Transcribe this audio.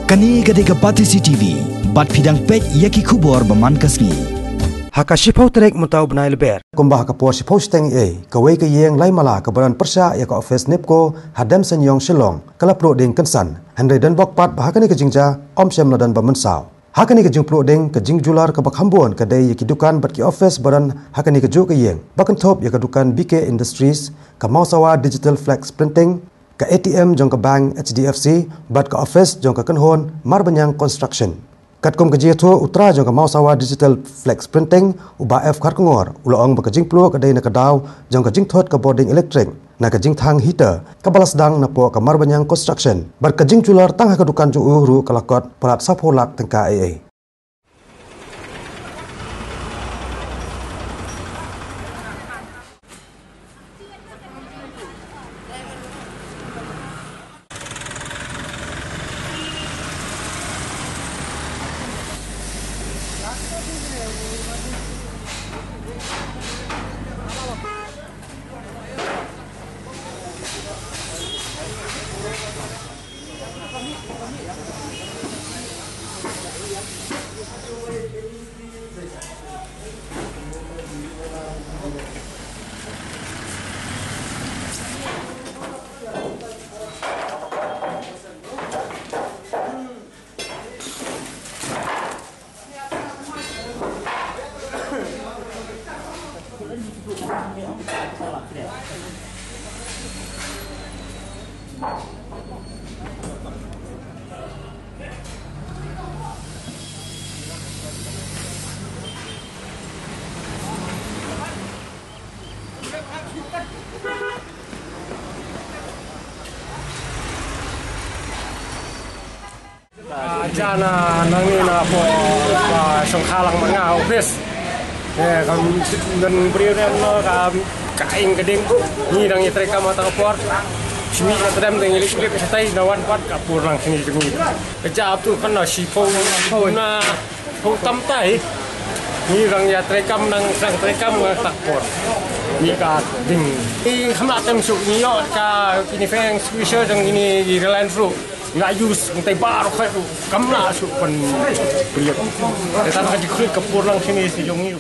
Kani gade kapati CCTV, bat pidang pet yaki kubor baman kasni. Haka sipau trek mutau benai leber. Kumbah kapor sipau steng kawai ke yeng lai mala kebaran persa ya ka office nepko hadam senyong silong kala pro ding kensan. Henry dan bokpat bahakani ke jingja om sem ladan bamensau. Hakani ke jing pro ding ke jing jular ke bakhambuan ke dai yaki dukan bat ki office baran hakani ke ju ke yeng. Bakan top ya ka dukan BK Industries ke Mausawa Digital Flex Printing ke ATM jong ke bank HDFC bat ke office jong ke Kenhon Marbanyang Construction. Katkom ke jiatu utra jong ke Mausawa Digital Flex Printing uba F Kharkongor uloong ba ke jing plo ke dai na ke daw jong ke jing thot ke boarding electric na ke jing thang heater ke balas dang na po ke Marbanyang Construction bat ke jing jular tang ha ke dukan ju uru kelakot perat sapolak tengka AA. Jana nangin apa sengkalang mangau bes. Kam dan berikan lo kain keding ni nang itreka mata kapur. Sini kadang dengan listrik setai nawan pat kapur lang sini sini. Kejap tu kan nasi pau na pau tamtai. Ni nang itreka nang sang trekam kapur. Ni ka ding. Ni hamla tem suk ni yo ka ini feng special dang ini di Reland Fruit. Ngayus ngai baru kai kamla su pen priok. Kita nak diklik kapur lang sini si jong ni.